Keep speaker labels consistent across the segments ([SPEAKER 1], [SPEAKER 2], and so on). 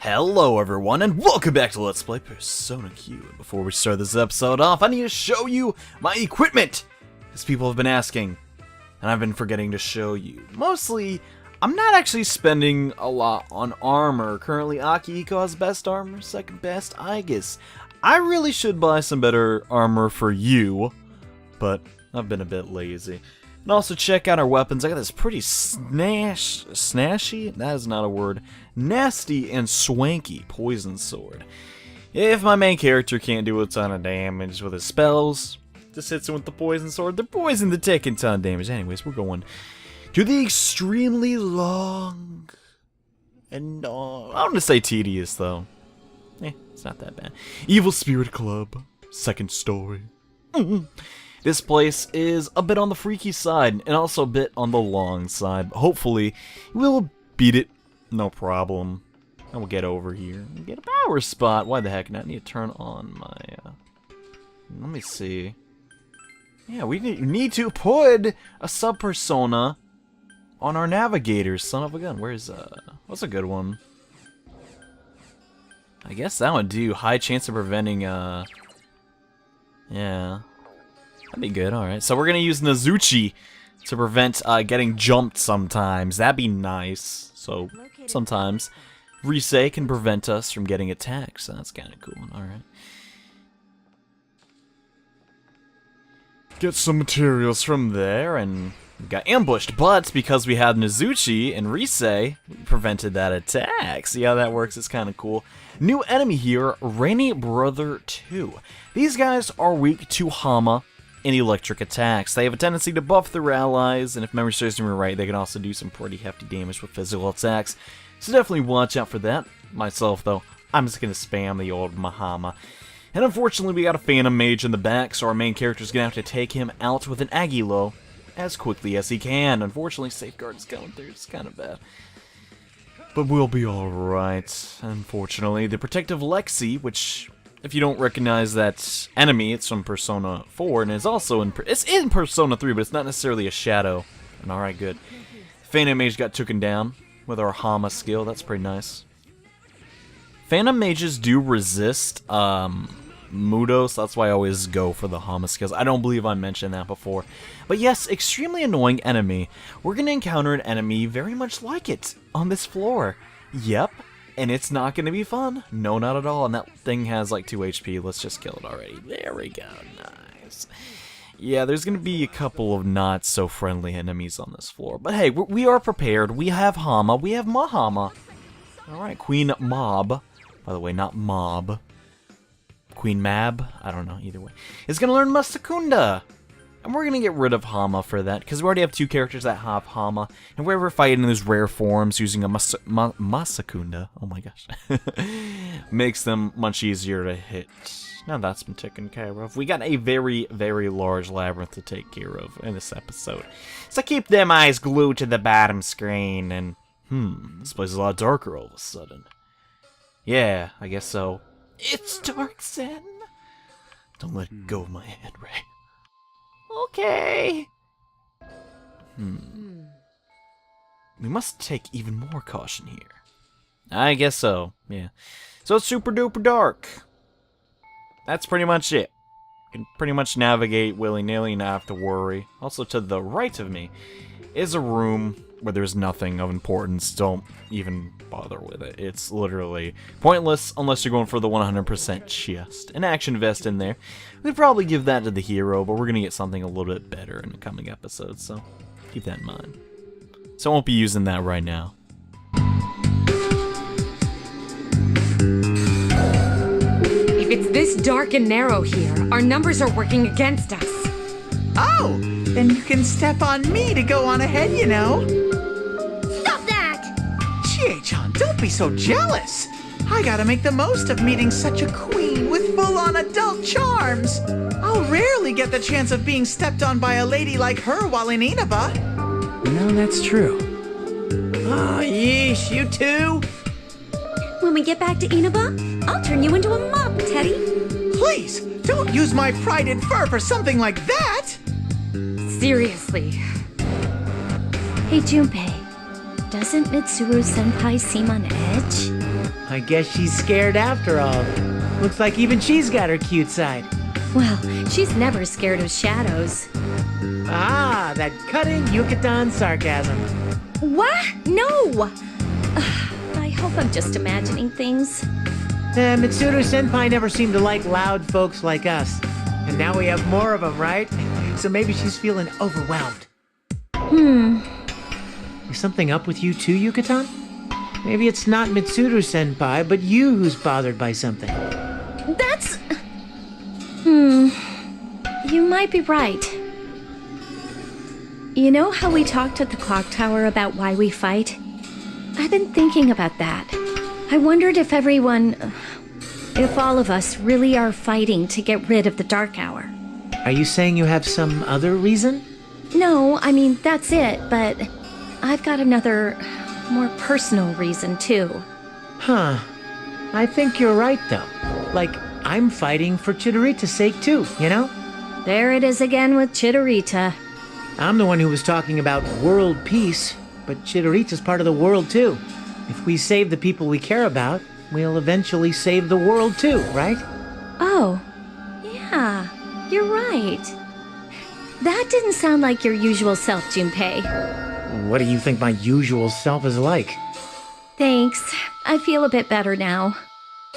[SPEAKER 1] Hello everyone, and welcome back to Let's Play Persona Q. And before we start this episode off, I need to show you my equipment! As people have been asking, and I've been forgetting to show you. Mostly, I'm not actually spending a lot on armor. Currently, Akihiko has best armor, second best, I guess. I really should buy some better armor for you, but I've been a bit lazy. And also check out our weapons. I got this pretty snashy? That is not a word. Nasty and swanky poison sword. If my main character can't do a ton of damage with his spells, just hits him with the poison sword. The poison to take a ton of damage. Anyways, we're going to the extremely long and I want to say tedious though. It's not that bad. Evil Spirit Club, second story. This place is a bit on the freaky side, and also a bit on the long side. Hopefully, we'll beat it, no problem. And we'll get over here and get a power spot. Why the heck not? I need to turn on my, let me see. Yeah, we need to put a sub-persona on our navigator, son of a gun. Where's, what's a good one? I guess that would do. High chance of preventing, yeah. That'd be good, alright. So we're gonna use Nazuchi to prevent getting jumped sometimes. That'd be nice. So sometimes Rise can prevent us from getting attacked, so that's kinda cool, alright. Get some materials from there, and we got ambushed, but because we had Nazuchi and Rise, we prevented that attack. See how that works? It's kinda cool. New enemy here, Rainy Brother 2. These guys are weak to Hama and electric attacks. They have a tendency to buff their allies, and if memory serves me right, they can also do some pretty hefty damage with physical attacks. So definitely watch out for that. Myself, though, I'm just going to spam the old Mahama. And unfortunately, we got a Phantom Mage in the back, so our main character is going to have to take him out with an Agilo as quickly as he can. Unfortunately, Safeguard is going through. It's kind of bad. But we'll be alright. Unfortunately, the Protective Lexi, which, if you don't recognize that enemy, it's from Persona 4, and it's also in Persona 3, but it's not necessarily a shadow. And alright, good. Phantom Mage got taken down with our Hama skill. That's pretty nice. Phantom Mages do resist Mudo, so that's why I always go for the Hama skills. I don't believe I mentioned that before. But yes, extremely annoying enemy. We're going to encounter an enemy very much like it on this floor. Yep. And it's not going to be fun. No, not at all. And that thing has like 2 HP. Let's just kill it already. There we go. Nice. Yeah, there's going to be a couple of not so friendly enemies on this floor. But hey, we are prepared. We have Hama. We have Mahama. Alright, Queen Mob. By the way, not Mob. Queen Mab? I don't know. Either way. Is going to learn Masakunda. And we're going to get rid of Hama for that, because we already have 2 characters that have Hama, and we're fighting in those rare forms using a Masakunda, oh my gosh, makes them much easier to hit. Now that's been taken care of. We got a very, very large labyrinth to take care of in this episode. So keep them eyes glued to the bottom screen, and this place is a lot darker all of a sudden. Yeah, I guess so. It's dark, Zen. Don't let go of my hand, Ray. Okay. We must take even more caution here. I guess so, yeah. So it's super duper dark. That's pretty much it. You can pretty much navigate willy-nilly, not have to worry. Also, to the right of me is a room where there's nothing of importance. Don't even bother with it. It's literally pointless unless you're going for the 100% chest. An action vest in there. We'd probably give that to the hero, but we're going to get something a little bit better in the coming episodes, so keep that in mind. So I won't be using that right now.
[SPEAKER 2] If it's this dark and narrow here, our numbers are working against us.
[SPEAKER 3] Oh, then you can step on me to go on ahead, you know.
[SPEAKER 4] Stop that!
[SPEAKER 3] Chie-chan, don't be so jealous. I gotta make the most of meeting such a queen with full-on adult charms. I'll rarely get the chance of being stepped on by a lady like her while in Inaba.
[SPEAKER 5] No, that's true.
[SPEAKER 3] Oh, yeesh, you two.
[SPEAKER 4] When we get back to Inaba, I'll turn you into a mop, Teddy.
[SPEAKER 3] Please, don't use my pride and fur for something like that.
[SPEAKER 2] Seriously.
[SPEAKER 4] Hey, Junpei, doesn't Mitsuru-senpai seem on edge?
[SPEAKER 6] I guess she's scared after all. Looks like even she's got her cute side.
[SPEAKER 4] Well, she's never scared of shadows.
[SPEAKER 6] Ah, that cutting Yucatan sarcasm.
[SPEAKER 4] What? No! I hope I'm just imagining things.
[SPEAKER 6] Mitsuru Senpai never seemed to like loud folks like us. And now we have more of them, right? So maybe she's feeling overwhelmed. Is something up with you too, Yucatan? Maybe it's not Mitsuru Senpai, but you who's bothered by something.
[SPEAKER 4] That's... You might be right. You know how we talked at the clock tower about why we fight? I've been thinking about that. I wondered if if all of us really are fighting to get rid of the Dark Hour.
[SPEAKER 6] Are you saying you have some other reason?
[SPEAKER 4] No, I mean, that's it, but I've got another, more personal reason, too.
[SPEAKER 6] Huh. I think you're right, though. Like, I'm fighting for Chidorita's sake, too, you know?
[SPEAKER 4] There it is again with Chidorita.
[SPEAKER 6] I'm the one who was talking about world peace, but Chidorita's part of the world, too. If we save the people we care about, we'll eventually save the world, too, right?
[SPEAKER 4] Oh, yeah, you're right. That didn't sound like your usual self, Junpei.
[SPEAKER 6] What do you think my usual self is like?
[SPEAKER 4] Thanks. I feel a bit better now.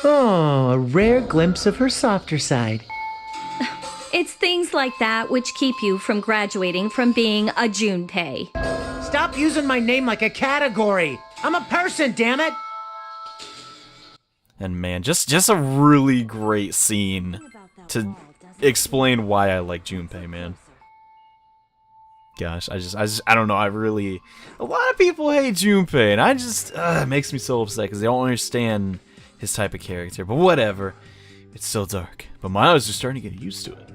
[SPEAKER 6] Oh, a rare glimpse of her softer side.
[SPEAKER 4] It's things like that which keep you from graduating from being a Junpei.
[SPEAKER 6] Stop using my name like a category! I'm a person, damn it!
[SPEAKER 1] And man, just a really great scene to explain why I like Junpei, man. Gosh, I don't know, a lot of people hate Junpei, and it makes me so upset because they don't understand his type of character, but whatever. It's still dark, but my eyes are starting to get used to it.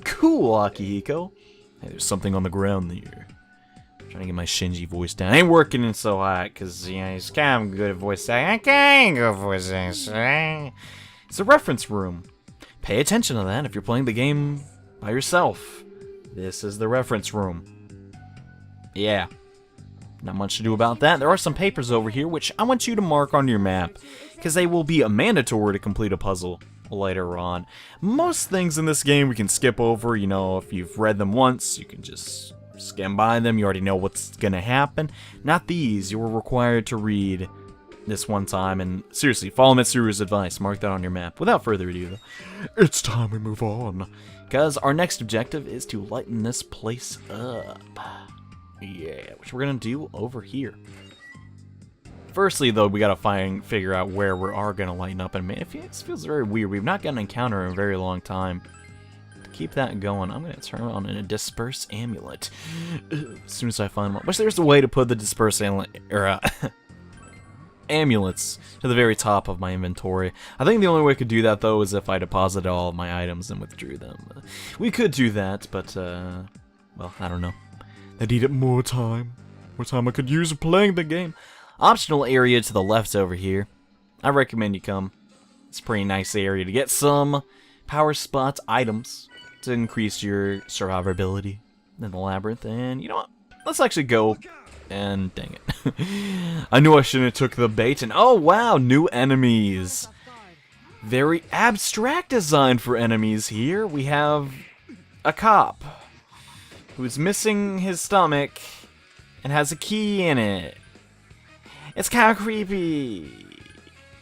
[SPEAKER 1] Cool, Akihiko. Hey, there's something on the ground there. I'm trying to get my Shinji voice down. I ain't working in so hot, because, he's kind of good at voice acting. I can't go voice acting. It's a reference room. Pay attention to that if you're playing the game by yourself. This is the reference room. Yeah. Not much to do about that. There are some papers over here, which I want you to mark on your map, because they will be mandatory to complete a puzzle later on. Most things in this game we can skip over, if you've read them once, you can just skim by them, you already know what's gonna happen. Not these, you were required to read this one time, and seriously, follow Mitsuru's advice, mark that on your map. Without further ado, though, it's time we move on, because our next objective is to lighten this place up. Yeah, which we're gonna do over here. Firstly, though, we gotta figure out where we are gonna lighten up, and man, it feels very weird. We've not got an encounter in a very long time. To keep that going, I'm gonna turn on a disperse amulet as soon as I find one. Wish there's a way to put the disperse amulets to the very top of my inventory. I think the only way I could do that, though, is if I deposited all of my items and withdrew them. We could do that, but well, I don't know. I needed more time I could use playing the game. Optional area to the left over here. I recommend you come. It's a pretty nice area to get some power spot items to increase your survivability in the labyrinth. And you know what? Let's actually go. And dang it. I knew I shouldn't have took the bait. And oh wow, new enemies. Very abstract design for enemies here. We have a cop who's missing his stomach and has a key in it. It's kind of creepy.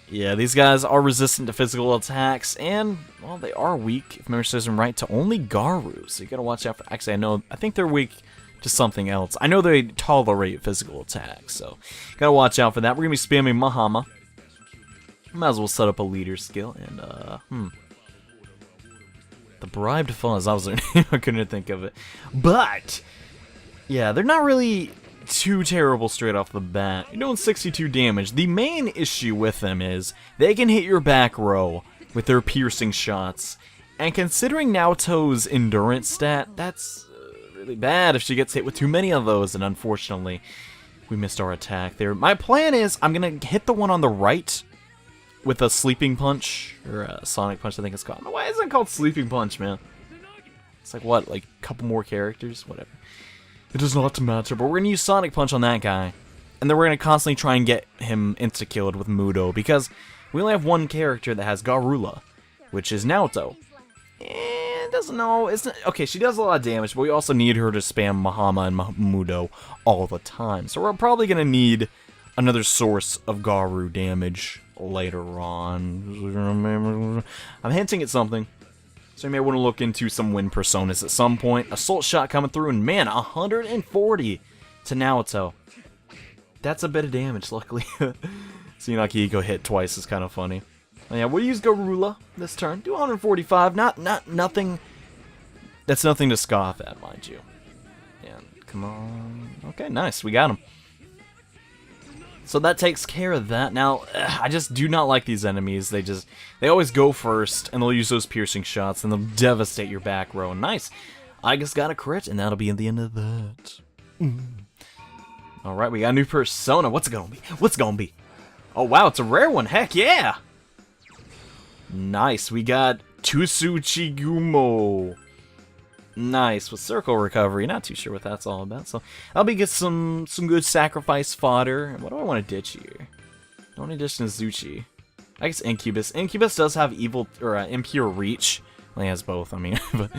[SPEAKER 1] Yeah, these guys are resistant to physical attacks, and, well, they are weak, if memory serves them right, to only Garu. So you gotta watch out for... Actually, I think they're weak to something else. I know they tolerate physical attacks, so gotta watch out for that. We're gonna be spamming Mahama. Might as well set up a leader skill, and, The bribed fuzz, that was their name, I couldn't think of it. But, yeah, they're not really too terrible straight off the bat. You're doing 62 damage. The main issue with them is they can hit your back row with their piercing shots. And considering Naoto's endurance stat, that's really bad if she gets hit with too many of those, and unfortunately, we missed our attack there. My plan is I'm going to hit the one on the right with a sleeping punch, or a sonic punch I think it's called. Why isn't it called sleeping punch, man? It's like what, like a couple more characters? Whatever. It does not matter, but we're going to use Sonic Punch on that guy. And then we're going to constantly try and get him insta-killed with Mudo, because we only have one character that has Garula, which is Naoto. And doesn't know, okay, she does a lot of damage, but we also need her to spam Mahama and Mudo all the time. So we're probably going to need another source of Garu damage later on. I'm hinting at something. So you may want to look into some wind personas at some point. Assault shot coming through, and man, 140 to Naoto. That's a bit of damage, luckily. Seeing Akihiko hit twice is kind of funny. Yeah, we'll use Garula this turn. Do 145. Nothing. That's nothing to scoff at, mind you. Yeah, come on. Okay, nice. We got him. So that takes care of that. Now, I just do not like these enemies. They always go first, and they'll use those piercing shots, and they'll devastate your back row. Nice. I just got a crit, and that'll be the end of that. Alright, we got a new persona. What's it gonna be? What's it gonna be? Oh, wow, it's a rare one. Heck yeah! Nice. We got Tsuchigumo. Nice. With circle recovery. Not too sure what that's all about. So, I'll be get some good sacrifice fodder. What do I want to ditch here? I want to ditch Nezuchi. I guess Incubus. Incubus does have evil, or impure reach. Well, he has both, I mean. But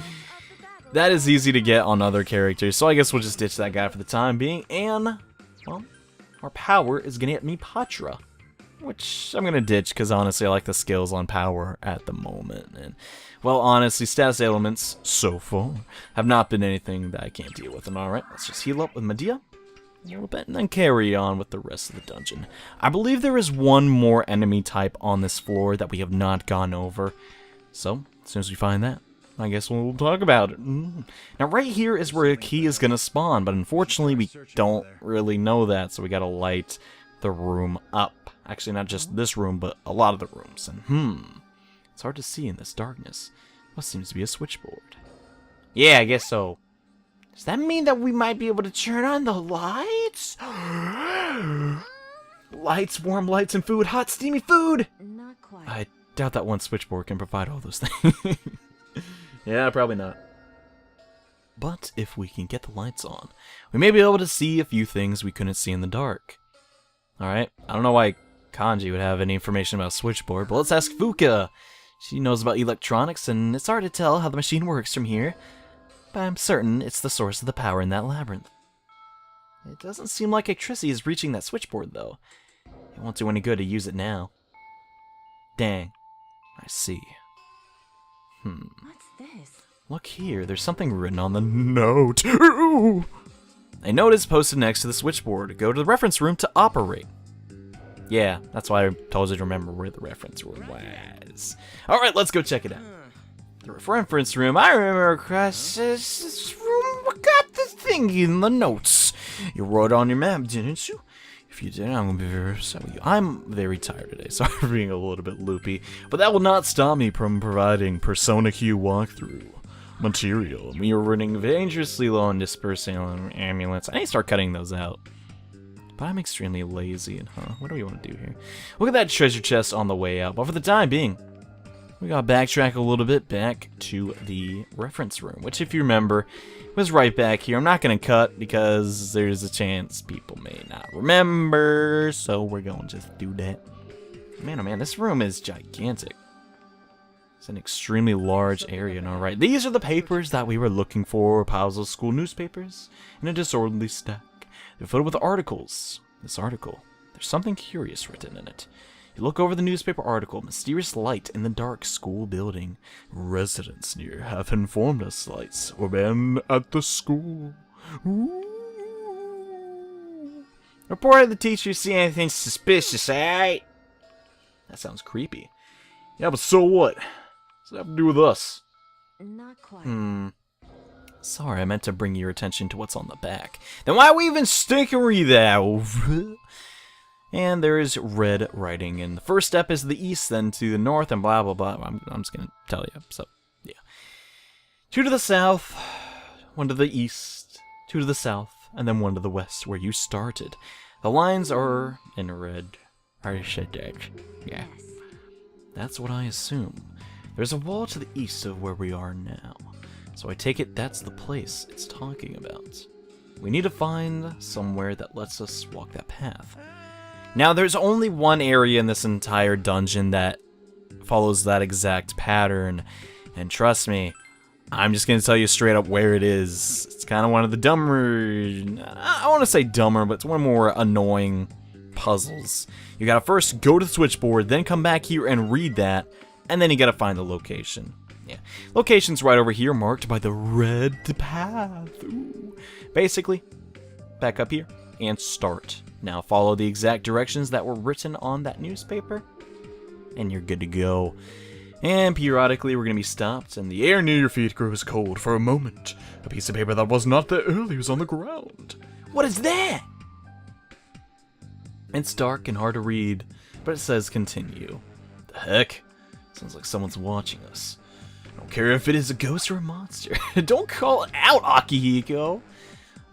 [SPEAKER 1] that is easy to get on other characters. So, I guess we'll just ditch that guy for the time being. And, well, our power is going to get me Patra, which I'm going to ditch because honestly I like the skills on power at the moment. And, well, honestly, status ailments so far have not been anything that I can't deal with. And alright, let's just heal up with Medea a little bit and then carry on with the rest of the dungeon. I believe there is one more enemy type on this floor that we have not gone over. So, as soon as we find that, I guess we'll talk about it. Now, right here is where a key is going to spawn, but unfortunately we don't really know that, so we got to light the room up. Actually, not just this room, but a lot of the rooms. And, it's hard to see in this darkness. What seems to be a switchboard? Yeah, I guess so. Does that mean that we might be able to turn on the lights? Lights, warm lights, and food. Hot, steamy food!
[SPEAKER 4] Not quite.
[SPEAKER 1] I doubt that one switchboard can provide all those things. Yeah, probably not. But if we can get the lights on, we may be able to see a few things we couldn't see in the dark. Alright, I don't know why Kanji would have any information about switchboard, but let's ask Fuka. She knows about electronics, and it's hard to tell how the machine works from here, but I'm certain it's the source of the power in that labyrinth. It doesn't seem like electricity is reaching that switchboard, though. It won't do any good to use it now. Dang. I see.
[SPEAKER 4] What's this?
[SPEAKER 1] Look here, there's something written on the note. Ooh! A note is posted next to the switchboard. Go to the reference room to operate. Yeah, that's why I told you to remember where the reference room was. Alright, let's go check it out. The reference room, I remember across this room, we got this thing in the notes. You wrote on your map, didn't you? If you didn't, I'm going to be very upset with you. I'm very tired today, sorry for being a little bit loopy, but that will not stop me from providing Persona Q walkthrough material. We are running dangerously low on dispersing on amulets. I need to start cutting those out. But I'm extremely lazy, and what do we want to do here? Look at that treasure chest on the way out, but for the time being, we gotta backtrack a little bit back to the reference room, which if you remember, was right back here. I'm not gonna cut because there's a chance people may not remember, so we're gonna just do that. Man, oh man, this room is gigantic. It's an extremely large area, alright. These are the papers that we were looking for, piles of school newspapers in a disorderly stack. They're filled with articles. This article, there's something curious written in it. You look over the newspaper article, mysterious light in the dark school building. Residents near have informed us lights were been at the school. Ooh. Reported the teacher see anything suspicious, eh? That sounds creepy. Yeah, but so what? What's that have to do with us?
[SPEAKER 4] Not quite.
[SPEAKER 1] Sorry, I meant to bring your attention to what's on the back. Then why we even stick and read that? And there is red writing, and the first step is the east, then to the north, and blah, blah, blah. I'm just going to tell you, so, yeah. 2 to the south, 1 to the east, 2 to the south, and then 1 to the west, where you started. The lines are in red. I already said that. Yeah. That's what I assume. There's a wall to the east of where we are now. So I take it that's the place it's talking about. we need to find somewhere that lets us walk that path. Now, there's only one area in this entire dungeon that follows that exact pattern, and trust me, I'm just gonna tell you straight up where it is. It's kind of one of the dumber, I want to say dumber, but it's one more annoying puzzles. You gotta first go to the switchboard, then come back here and read that, and then you gotta find the location. Yeah, location's right over here, marked by the red path. Ooh. Basically, back up here and start. Now follow the exact directions that were written on that newspaper, and you're good to go. And periodically we're going to be stopped, and the air near your feet grows cold for a moment. A piece of paper that was not there earlier is on the ground. What is that? It's dark and hard to read, but it says continue. The heck? Sounds like someone's watching us. I don't care if it is a ghost or a monster. Don't call it out, Akihiko.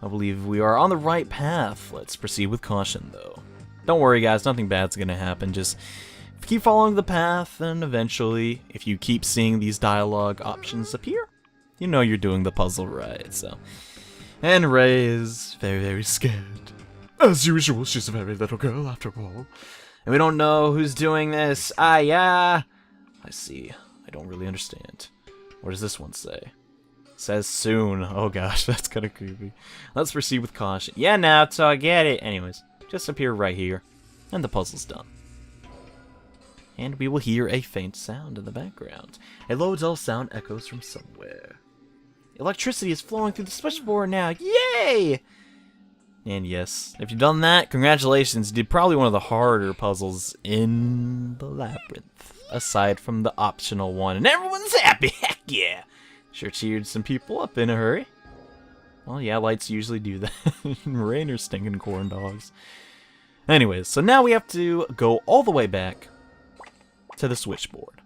[SPEAKER 1] I believe we are on the right path. Let's proceed with caution, though. Don't worry, guys. Nothing bad's going to happen. Just keep following the path, and eventually, if you keep seeing these dialogue options appear, you know you're doing the puzzle right, so. And Ray is very, very scared. As usual, she's a very little girl, after all. And we don't know who's doing this. I see. I don't really understand. What does this one say? It says soon. Oh gosh, that's kind of creepy. Let's proceed with caution. Yeah, Naruto, I get it. Anyways, just appear right here, and the puzzle's done. And we will hear a faint sound in the background. A low, dull sound echoes from somewhere. Electricity is flowing through the switchboard now. Yay! And yes, if you've done that, congratulations. You did probably one of the harder puzzles in the Labyrinth, aside from the optional one. And everyone's happy. Heck yeah! Sure cheered some people up in a hurry. Well, yeah, lights usually do that. Rain or stinking corn dogs. Anyways, so now we have to go all the way back to the switchboard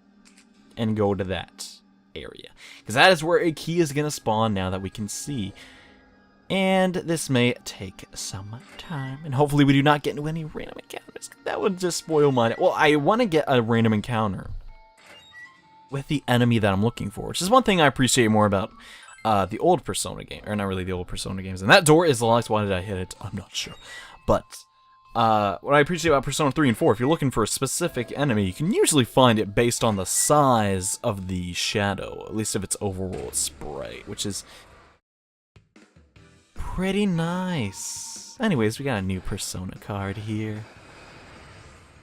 [SPEAKER 1] and go to that area, because that is where a key is going to spawn now that we can see. And this may take some time, and hopefully we do not get into any random encounters. That would just spoil my... Well, I want to get a random encounter with the enemy that I'm looking for, which is one thing I appreciate more about the old Persona game, or not really the old Persona games. And that door is locked. Why did I hit it? I'm not sure. But what I appreciate about Persona 3 and 4, if you're looking for a specific enemy, you can usually find it based on the size of the shadow, at least if it's overworld sprite, which is pretty nice. Anyways, we got a new Persona card here.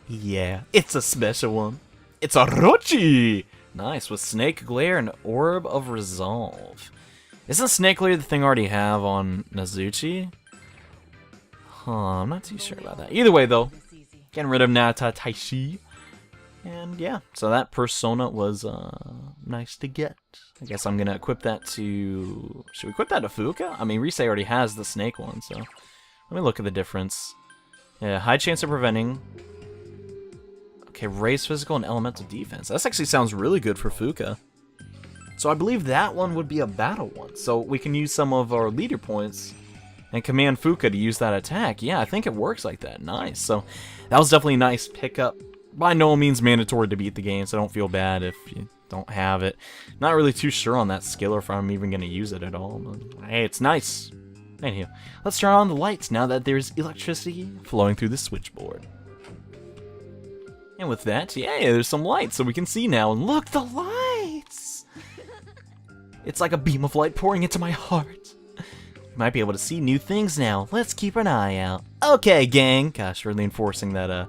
[SPEAKER 1] Yeah, it's a special one. It's a Orochi! Nice, with Snake Glare and Orb of Resolve. Isn't Snake Glare the thing I already have on Nazuchi? I'm not too sure about that. Either way, though, getting rid of Nata Taishi. And yeah, so that Persona was nice to get. I guess I'm going to equip that to... Should we equip that to Fuuka? I mean, Rise already has the snake one, so... Let me look at the difference. Yeah, high chance of preventing. Okay, raise physical and elemental defense. That actually sounds really good for Fuuka. So I believe that one would be a battle one. So we can use some of our leader points and command Fuuka to use that attack. Yeah, I think it works like that. Nice. So that was definitely a nice pickup. By no means mandatory to beat the game, so don't feel bad if you don't have it. Not really too sure on that skill or if I'm even going to use it at all. But hey, it's nice. Anyhow, let's turn on the lights now that there's electricity flowing through the switchboard. And with that, yeah, there's some lights so we can see now. And look, the lights! It's like a beam of light pouring into my heart. Might be able to see new things now. Let's keep an eye out. Okay, gang. Gosh, really enforcing that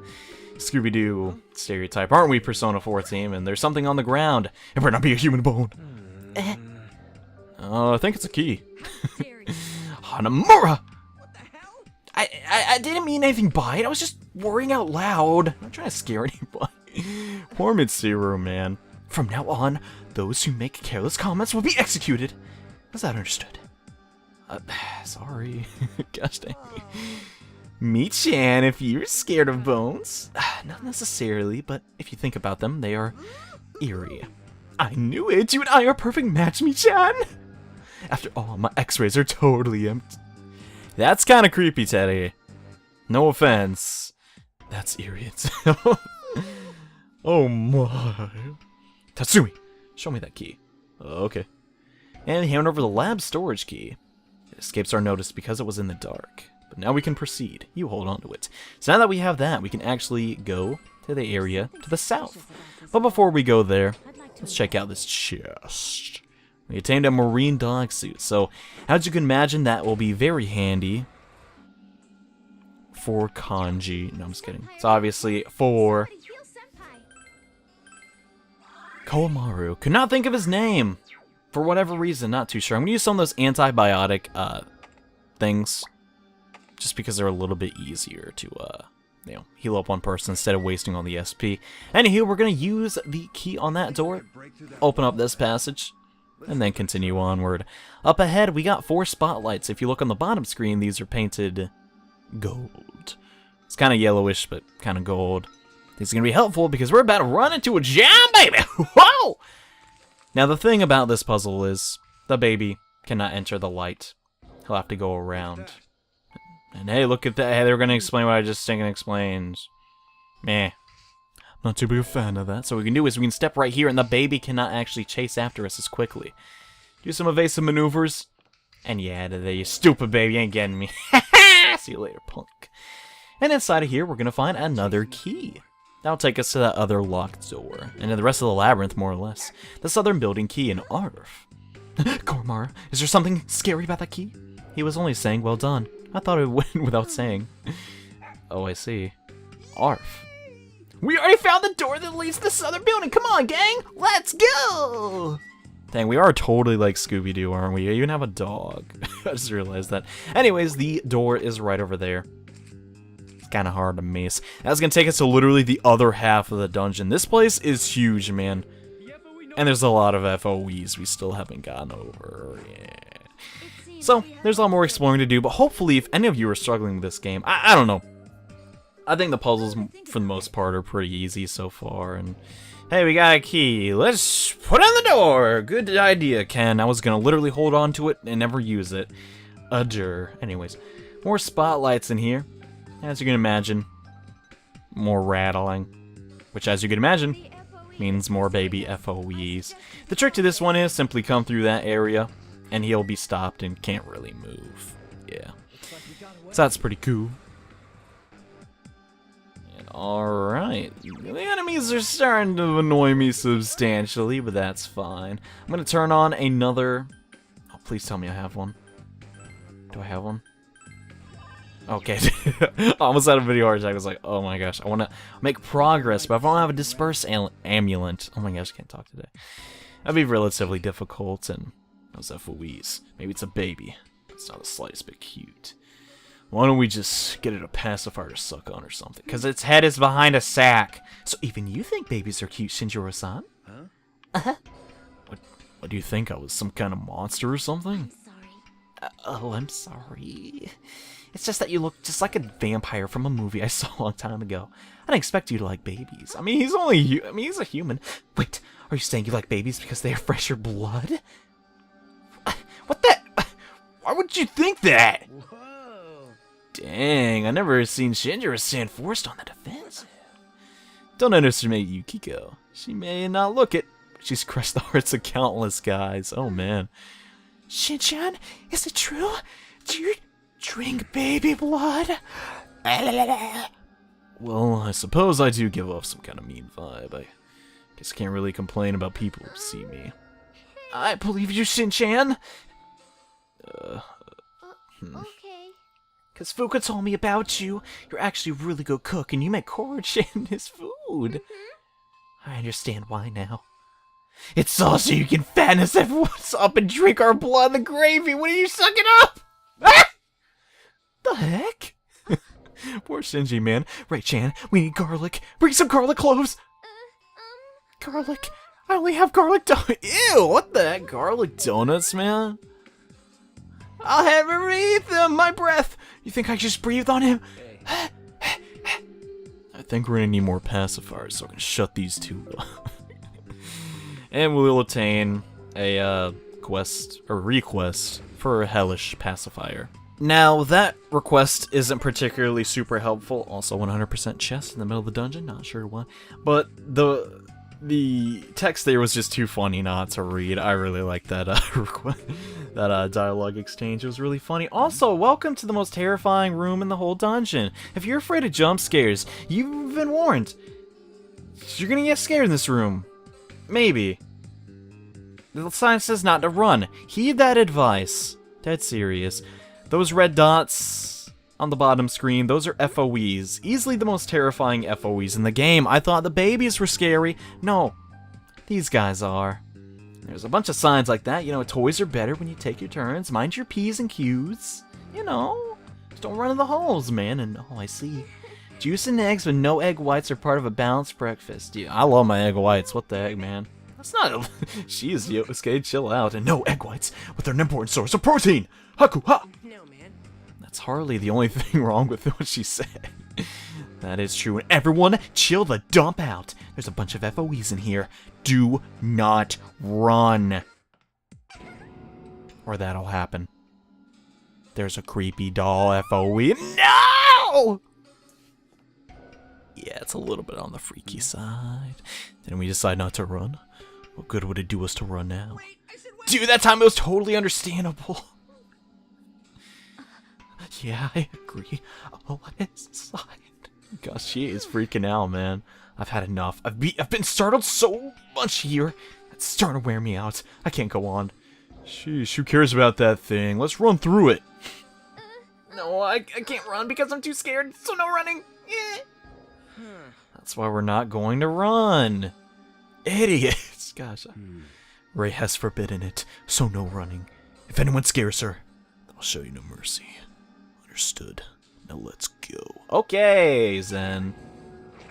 [SPEAKER 1] Scooby-Doo stereotype. Aren't we, Persona 4 team? And there's something on the ground. It better not be a human bone. Oh, I think it's a key. Hanamura!
[SPEAKER 3] What the hell?
[SPEAKER 1] I didn't mean anything by it. I was just worrying out loud. I'm not trying to scare anybody. Poor Mitsuru, man. From now on, those who make careless comments will be executed. Was that understood? Sorry. Gosh dang. Mi-chan, if you're scared of bones. Not necessarily, but if you think about them, they are eerie. I knew it! You and I are a perfect match, Mi-chan! After all, my x-rays are totally empty. That's kind of creepy, Teddy. No offense. That's eerie itself. Oh my. Tatsumi, show me that key. Okay. And hand over the lab storage key. escapes our notice because it was in the dark. But now we can proceed. You hold on to it. So now that we have that, we can actually go to the area to the south. But before we go there, let's check out this chest. We attained a marine dog suit, so as you can imagine, that will be very handy for kanji. No, I'm just kidding. It's obviously for Komaru. Could not think of his name for whatever reason. Not too sure. I'm gonna use some of those antibiotic things just because they're a little bit easier to heal up one person instead of wasting all the SP. Anywho, we're gonna use the key on that door, open up this passage, and then continue onward. Up ahead, we got 4 spotlights. If you look on the bottom screen, these are painted gold. It's kind of yellowish, but kind of gold. This is going to be helpful because we're about to run into a jam, baby! Whoa! Now, the thing about this puzzle is the baby cannot enter the light. He'll have to go around. And hey, look at that. Hey, they're going to explain what I just think and explains. Meh. Not too big a fan of that. So what we can do is we can step right here and the baby cannot actually chase after us as quickly. Do some evasive maneuvers. And yeah, there you stupid baby, you ain't getting me. See you later, punk. And inside of here, we're going to find another key. That'll take us to that other locked door. And then the rest of the labyrinth, more or less. The southern building key in Arf. Kormar, is there something scary about that key? He was only saying, well done. I thought it went without saying. Oh, I see. Arf. We already found the door that leads to the southern building. Come on, gang. Let's go. Dang, we are totally like Scooby-Doo, aren't we? We even have a dog. I just realized that. Anyways, the door is right over there. It's kind of hard to miss. That's going to take us to literally the other half of the dungeon. This place is huge, man. And there's a lot of FOEs we still haven't gotten over. Yeah. So, there's a lot more exploring to do, but hopefully if any of you are struggling with this game, I don't know. I think the puzzles, for the most part, are pretty easy so far, and hey, we got a key. Let's put on the door. Good idea, Ken. I was gonna literally hold on to it and never use it. Anyways, more spotlights in here. As you can imagine, more rattling, which, as you can imagine, means more baby FOEs. The trick to this one is simply come through that area, and he'll be stopped and can't really move. Yeah, so that's pretty cool. Alright, the enemies are starting to annoy me substantially, but that's fine. I'm gonna turn on another... Oh, please tell me I have one. Do I have one? Okay. Almost had a video heart attack. I was like, oh my gosh, I want to make progress, but if I don't have a disperse amulet... Oh my gosh, I can't talk today. That'd be relatively difficult, and those FOEs. Maybe it's a baby. It's not the slightest bit cute. Why don't we just get it a pacifier to suck on or something? Because its head is behind a sack. So even you think babies are cute, Shinjiro-san? Huh? Uh-huh. What do you think? I was some kind of monster or something? I'm sorry. It's just that you look just like a vampire from a movie I saw a long time ago. I didn't expect you to like babies. I mean, he's a human. Wait, are you saying you like babies because they have fresher blood? What the? Why would you think that? Dang, I never seen Shinjiro stand forced on the defensive. Don't underestimate Yukiko. She may not look it, but she's crushed the hearts of countless guys. Oh man. Shinchan, is it true? Do you drink baby blood? Well, I suppose I do give off some kind of mean vibe. I guess I can't really complain about people who see me. I believe you, Shinchan.
[SPEAKER 7] Okay.
[SPEAKER 1] Because Fuka told me about you. You're actually a really good cook, and you make courage in his food. I understand why now. It's all so you can fatten us everyone's up and drink our blood in the gravy. What are you sucking up? Ah! The heck? Poor Shinji, man. Right, Chan, we need garlic. Bring some garlic cloves. Garlic. I only have garlic donuts. Ew, what the heck? Garlic donuts, man? I'll have everything in my breath. You think I just breathed on him? I think we're gonna need more pacifiers so I can shut these two up. And we'll attain a request for a hellish pacifier. Now, that request isn't particularly super helpful. Also 100% chest in the middle of the dungeon, not sure why. But the text there was just too funny not to read. I really liked that that dialogue exchange. It was really funny. Also, welcome to the most terrifying room in the whole dungeon. If you're afraid of jump scares, you've been warned. You're gonna get scared in this room. Maybe. The sign says not to run. Heed that advice. Dead serious. Those red dots on the bottom screen, those are FOEs. Easily the most terrifying FOEs in the game. I thought the babies were scary. No, these guys are. There's a bunch of signs like that. You know, toys are better when you take your turns. Mind your P's and Q's. You know, just don't run in the halls, man. And, oh, I see. Juice and eggs with no egg whites are part of a balanced breakfast. Yeah, I love my egg whites. What the heck, man? That's not. Jeez, Yosuke, chill out. And no egg whites with their important source of protein. Haku ha.
[SPEAKER 5] No, man.
[SPEAKER 1] That's hardly the only thing wrong with what she said. That is true. And everyone, chill the dump out. There's a bunch of FOEs in here. Do not run, or that'll happen. There's a creepy doll FOE. No! Yeah, it's a little bit on the freaky side. Then we decide not to run. What good would it do us to run now? Dude, that time it was totally understandable. Yeah, I agree. Oh, it's side. Gosh, she is freaking out, man. I've had enough. I've been startled so much here. It's starting to wear me out. I can't go on. Sheesh, who cares about that thing? Let's run through it. No, I can't run because I'm too scared, so no running. That's why we're not going to run. Idiots. Gosh. Ray has forbidden it, so no running. If anyone scares her, I'll show you no mercy. Understood. Now let's go. Okay, Zen.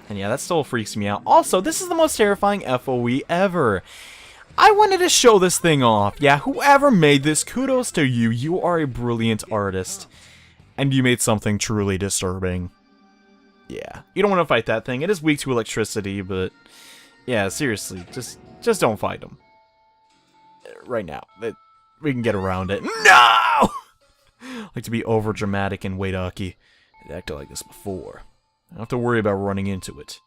[SPEAKER 1] And yeah, that still freaks me out. Also, this is the most terrifying FOE ever. I wanted to show this thing off. Yeah, whoever made this, kudos to you. You are a brilliant artist. And you made something truly disturbing. Yeah, you don't want to fight that thing. It is weak to electricity, but yeah, seriously, just don't fight them. Right now. We can get around it. No! I like to be over dramatic and Wadaki. I've acted like this before. I don't have to worry about running into it.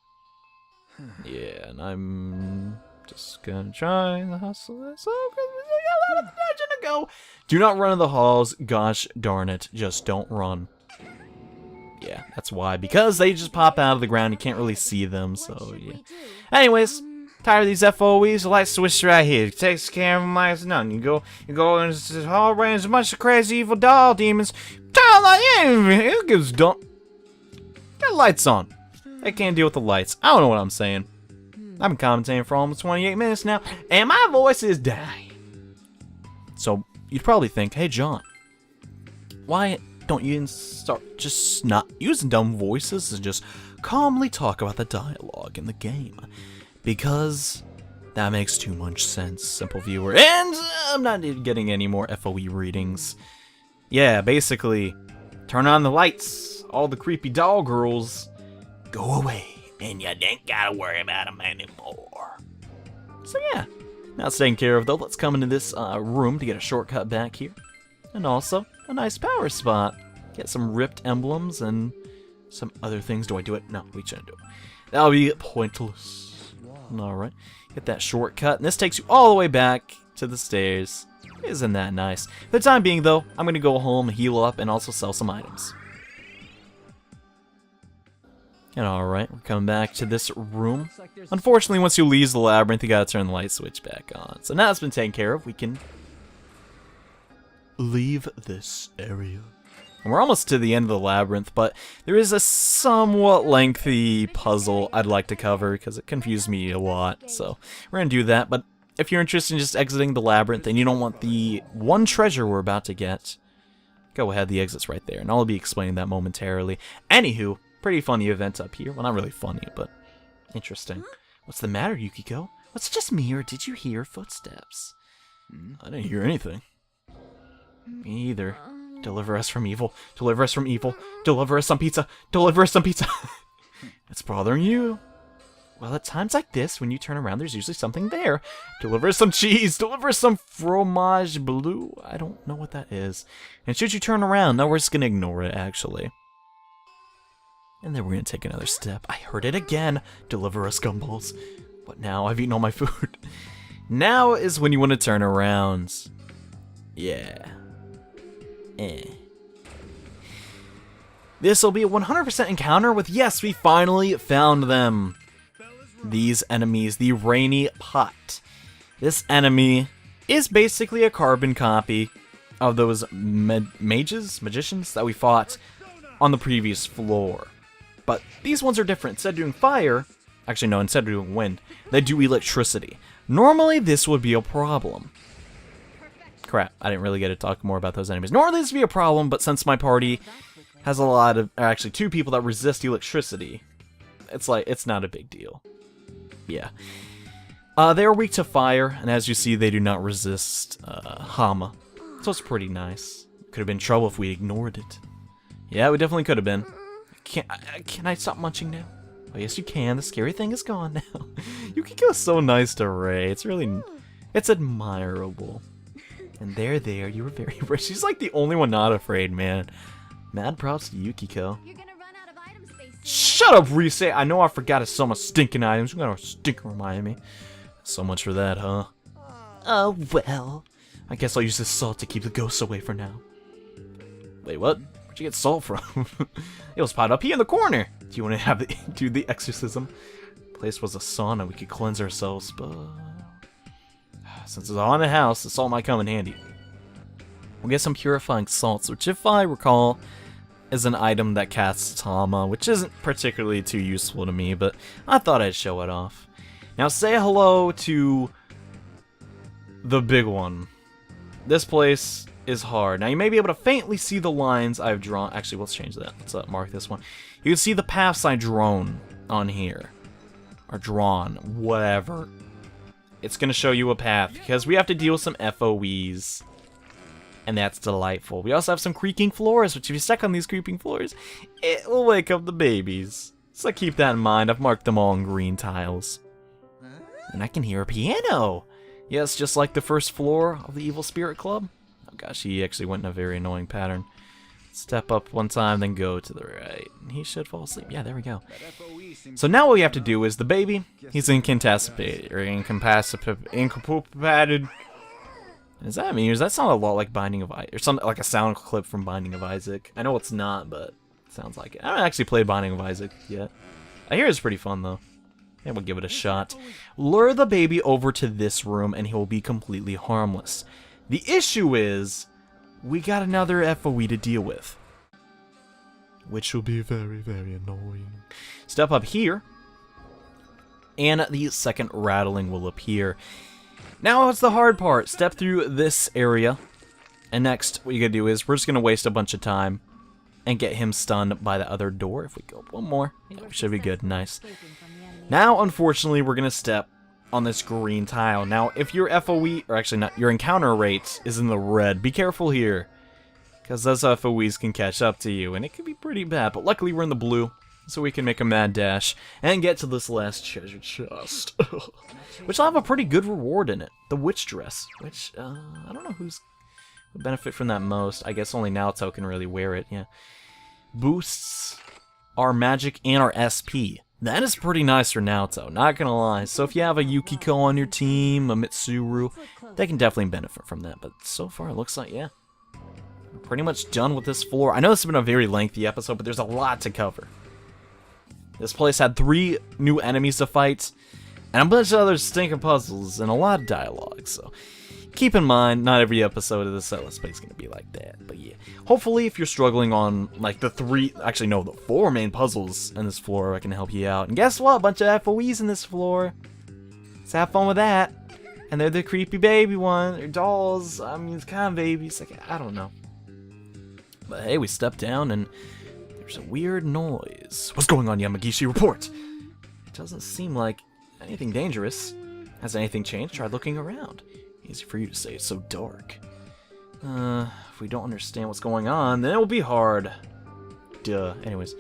[SPEAKER 1] Yeah, and I'm just gonna try the hustle. It's so good. We got out of the dungeon to go. Do not run in the halls. Gosh darn it. Just don't run. Yeah, that's why. Because they just pop out of the ground. You can't really see them, so yeah. Anyways, tired of these FOEs? The light switch right here. It takes care of them like it's none. You go into the hallway and there's a bunch of crazy evil doll demons. Who gives dump? Got lights on. They can't deal with the lights. I don't know what I'm saying. I've been commentating for almost 28 minutes now, and my voice is dying. So, you'd probably think, hey, John, why don't you start just not using dumb voices and just calmly talk about the dialogue in the game? Because that makes too much sense, simple viewer. And I'm not getting any more FOE readings. Yeah, basically, turn on the lights. All the creepy doll girls go away, and you ain't gotta worry about them anymore. So yeah, now it's taken care of though. Let's come into this room to get a shortcut back here. And also, a nice power spot. Get some ripped emblems and some other things. Do I do it? No, we shouldn't do it. That'll be pointless. Alright, get that shortcut. And this takes you all the way back to the stairs. Isn't that nice? For the time being though, I'm gonna go home, heal up, and also sell some items. And alright, we're coming back to this room. Unfortunately, once you leave the labyrinth, you gotta turn the light switch back on. So now it's been taken care of, we can leave this area. And we're almost to the end of the labyrinth, but there is a somewhat lengthy puzzle I'd like to cover because it confused me a lot. So we're gonna do that, but if you're interested in just exiting the labyrinth and you don't want the one treasure we're about to get, go ahead, the exit's right there, and I'll be explaining that momentarily. Anywho, pretty funny event up here. Well, not really funny, but interesting. What's the matter, Yukiko? Was it just me, or did you hear footsteps? I didn't hear anything. Me either. Deliver us from evil. Deliver us from evil. Deliver us some pizza. Deliver us some pizza. It's bothering you. Well, at times like this, when you turn around, there's usually something there. Deliver us some cheese. Deliver us some fromage bleu. I don't know what that is. And should you turn around, no, we're just going to ignore it, actually. And then we're going to take another step. I heard it again. Deliver us gumballs. But now I've eaten all my food. Now is when you want to turn around. Yeah. This will be a 100% encounter with, yes, we finally found them. These enemies, the Rainy Pot. This enemy is basically a carbon copy of those magicians that we fought on the previous floor. But these ones are different. Instead of doing fire, actually no, instead of doing wind, they do electricity. Normally this would be a problem. Crap, I didn't really get to talk more about those enemies. Normally this would be a problem, but since my party has a lot of, or actually 2 people that resist electricity, it's like, it's not a big deal. Yeah. They are weak to fire, and as you see, they do not resist Hama. So it's pretty nice. Could have been trouble if we ignored it. Yeah, we definitely could have been. Can I stop munching now? Oh, yes, you can. The scary thing is gone now. Yukiko's so nice to Rei. It's really, it's admirable. And there, you were very rich. She's like the only one not afraid, man. Mad props to Yukiko.
[SPEAKER 4] You're gonna run out of item space.
[SPEAKER 1] Shut up, Rise! I know I forgot to sell my stinking items. You're gonna stink remind me. So much for that, huh? Oh, well. I guess I'll use this salt to keep the ghosts away for now. Wait, what? Where'd you get salt from? It was piled up here in the corner. Do you want to do the exorcism? Place was a sauna. We could cleanse ourselves, but since it's all in the house, the salt might come in handy. We'll get some purifying salts, which, if I recall, is an item that casts Hama, which isn't particularly too useful to me, but I thought I'd show it off. Now say hello to the big one. This place is hard. Now you may be able to faintly see the lines I've drawn. Actually, let's change that. Let's mark this one. You can see the paths I drawn on here. Or drawn. Whatever. It's going to show you a path, because we have to deal with some FOEs. And that's delightful. We also have some creaking floors, which if you step on these creaking floors, it will wake up the babies. So keep that in mind. I've marked them all in green tiles. And I can hear a piano. Yes, just like the first floor of the Evil Spirit Club. Oh gosh, he actually went in a very annoying pattern. Step up one time, then go to the right. He should fall asleep. Yeah, there we go. So now what we have to do is the baby, he's incapacitated, or incapacitated. What does that mean? Does that sound a lot like Binding of Isaac? Or something like a sound clip from Binding of Isaac? I know it's not, but it sounds like it. I haven't actually played Binding of Isaac yet. I hear it's pretty fun, though. Yeah, we'll give it a shot. Lure the baby over to this room, and he will be completely harmless. The issue is, we got another FOE to deal with, which will be very, very annoying. Step up here, and the second rattling will appear. Now it's the hard part. Step through this area, and next what you gotta do is we're just gonna waste a bunch of time and get him stunned by the other door. If we go up one more, yeah, we should be good. Nice. Now, unfortunately, we're gonna step on this green tile. Now, if your FOE, or actually not, your encounter rate is in the red, be careful here, because those FOEs can catch up to you, and it can be pretty bad. But luckily, we're in the blue, so we can make a mad dash and get to this last treasure chest, which will have a pretty good reward in it. The witch dress, which I don't know who's would benefit from that most. I guess only Naoto can really wear it. Yeah, boosts our magic and our SP. That is pretty nice for Naoto, not gonna lie. So if you have a Yukiko on your team, a Mitsuru, they can definitely benefit from that. But so far, it looks like, yeah, we're pretty much done with this floor. I know this has been a very lengthy episode, but there's a lot to cover. This place had 3 new enemies to fight, and a bunch of other stinking puzzles, and a lot of dialogue, so keep in mind, not every episode of this Let's Play is going to be like that, but yeah. Hopefully, if you're struggling on, like, the 4 main puzzles in this floor, I can help you out. And guess what? A bunch of FOEs in this floor. Let's have fun with that. And they're the creepy baby one. They're dolls. I mean, it's kind of babies. Like, I don't know. But hey, we stepped down, and there's a weird noise. What's going on, Yamagishi? Report! It doesn't seem like anything dangerous. Has anything changed? Try looking around. Easy for you to say, it's so dark. If we don't understand what's going on, then it will be hard. Duh. Anyways,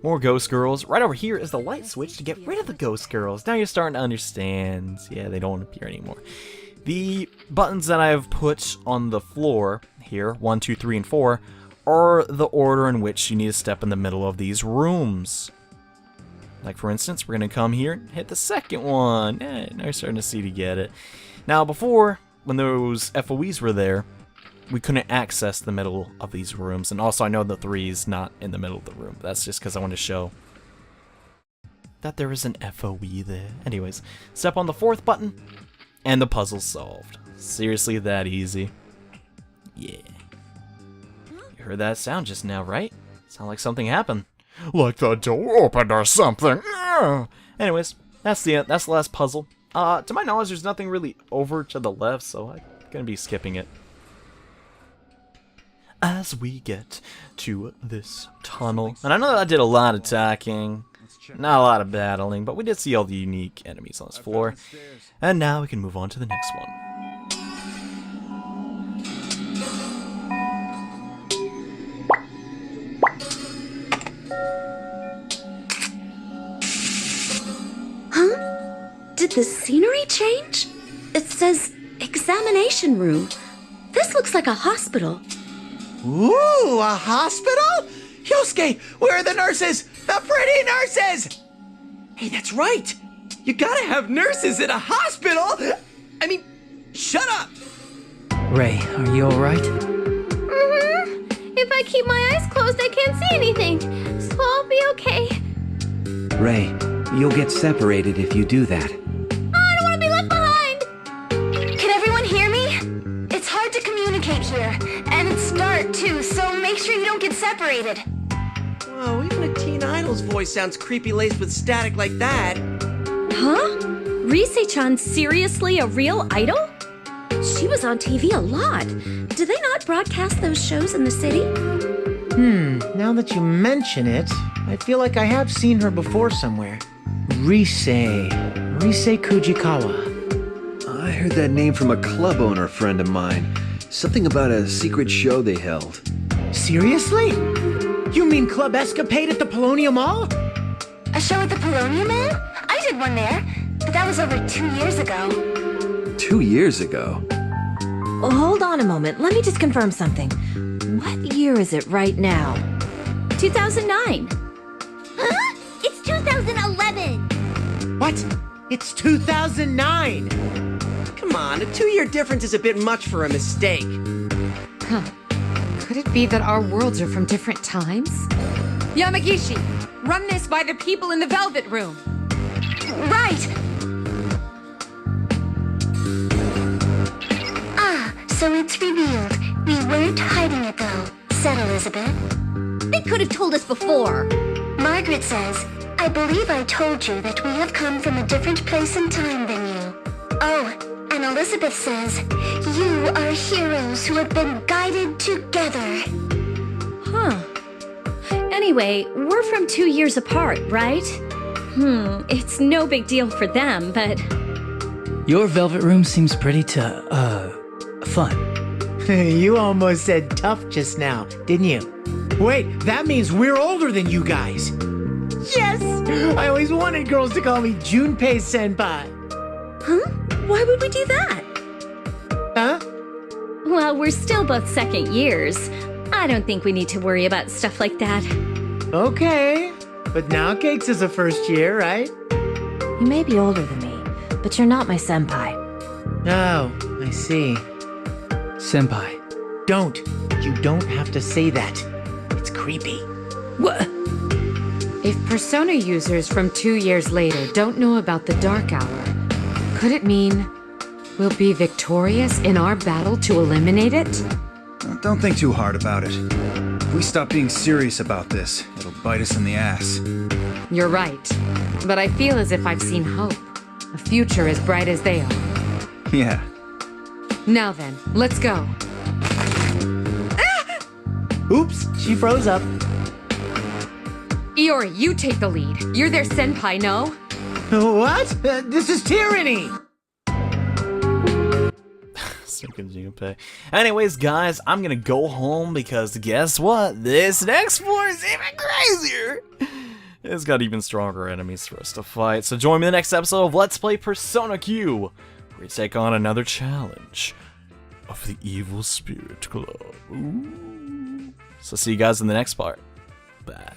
[SPEAKER 1] more ghost girls. Right over here is the light switch to get rid of the ghost girls. Now you're starting to understand. Yeah, they don't appear anymore. The buttons that I have put on the floor here, 1, 2, 3, and 4, are the order in which you need to step in the middle of these rooms. Like for instance, we're gonna come here and hit the second one. Now you're starting to see to get it. Now before, when those FOEs were there, we couldn't access the middle of these rooms. And also I know the 3 is not in the middle of the room. That's just because I want to show that there is an FOE there. Anyways, step on the 4th button, and the puzzle's solved. Seriously that easy. Yeah. You heard that sound just now, right? Sound like something happened. Like the door opened or something. Anyways, that's the last puzzle. To my knowledge, there's nothing really over to the left, so I'm gonna be skipping it. As we get to this tunnel, and I know that I did a lot of talking, not a lot of battling, but we did see all the unique enemies on this floor. And now we can move on to the next one.
[SPEAKER 4] Did the scenery change? It says examination room. This looks like a hospital.
[SPEAKER 3] Ooh, a hospital? Yosuke, where are the nurses? The pretty nurses! Hey, that's right. You gotta have nurses in a hospital. I mean, shut up.
[SPEAKER 5] Ray, are you alright?
[SPEAKER 4] If I keep my eyes closed, I can't see anything. So I'll be okay.
[SPEAKER 5] Ray, you'll get separated if you do that.
[SPEAKER 4] I don't want to be left behind. Can everyone hear me? It's hard to communicate here. And it's dark, too, so make sure you don't get separated.
[SPEAKER 3] Whoa, even a teen idol's voice sounds creepy laced with static like that.
[SPEAKER 4] Huh? Rise-chan seriously a real idol? She was on TV a lot. Do they not broadcast those shows in the city?
[SPEAKER 6] Now that you mention it, I feel like I have seen her before somewhere. Rise Kujikawa.
[SPEAKER 7] I heard that name from a club owner friend of mine. Something about a secret show they held.
[SPEAKER 6] Seriously? You mean Club Escapade at the Polonium Mall?
[SPEAKER 4] A show at the Polonium Mall? I did one there, but that was over 2 years ago.
[SPEAKER 7] 2 years ago?
[SPEAKER 8] Hold on a moment. Let me just confirm something. What year is it right now?
[SPEAKER 4] 2009.
[SPEAKER 8] Huh? It's 2011.
[SPEAKER 6] What? It's 2009!
[SPEAKER 3] Come on, a 2-year difference is a bit much for a mistake.
[SPEAKER 2] Huh. Could it be that our worlds are from different times? Yamagishi, run this by the people in the Velvet Room.
[SPEAKER 4] Right! So it's revealed. We weren't hiding it, though. Said Elizabeth. They could have told us before. Margaret says, I believe I told you that we have come from a different place and time than you. Oh, and Elizabeth says, you are heroes who have been guided together. Huh. Anyway, we're from 2 years apart, right? It's no big deal for them, but...
[SPEAKER 5] Your velvet room seems pretty fun.
[SPEAKER 6] You almost said tough just now, didn't you? Wait, that means we're older than you guys. Yes! I always wanted girls to call me Junpei-senpai.
[SPEAKER 4] Huh? Why would we do that?
[SPEAKER 6] Huh?
[SPEAKER 4] Well, we're still both second years. I don't think we need to worry about stuff like that.
[SPEAKER 6] Okay, but now Cakes is a first year, right?
[SPEAKER 8] You may be older than me, but you're not my senpai.
[SPEAKER 6] Oh, I see.
[SPEAKER 5] Senpai.
[SPEAKER 6] You don't have to say that. It's creepy.
[SPEAKER 5] What?
[SPEAKER 2] If Persona users from 2 years later don't know about the Dark Hour, could it mean we'll be victorious in our battle to eliminate it?
[SPEAKER 9] Don't think too hard about it. If we stop being serious about this, it'll bite us in the ass.
[SPEAKER 2] You're right, but I feel as if I've seen hope. A future as bright as they are.
[SPEAKER 9] Yeah.
[SPEAKER 2] Now then, let's go.
[SPEAKER 6] Oops, she froze up.
[SPEAKER 2] Iori, you take the lead. You're their senpai, no?
[SPEAKER 6] What? This is tyranny!
[SPEAKER 1] Stinking Junpei. Anyways, guys, I'm gonna go home because guess what? This next floor is even crazier! It's got even stronger enemies for us to fight. So join me in the next episode of Let's Play Persona Q, where we take on another challenge of the Evil Spirit Club. Ooh. So see you guys in the next part. Bye.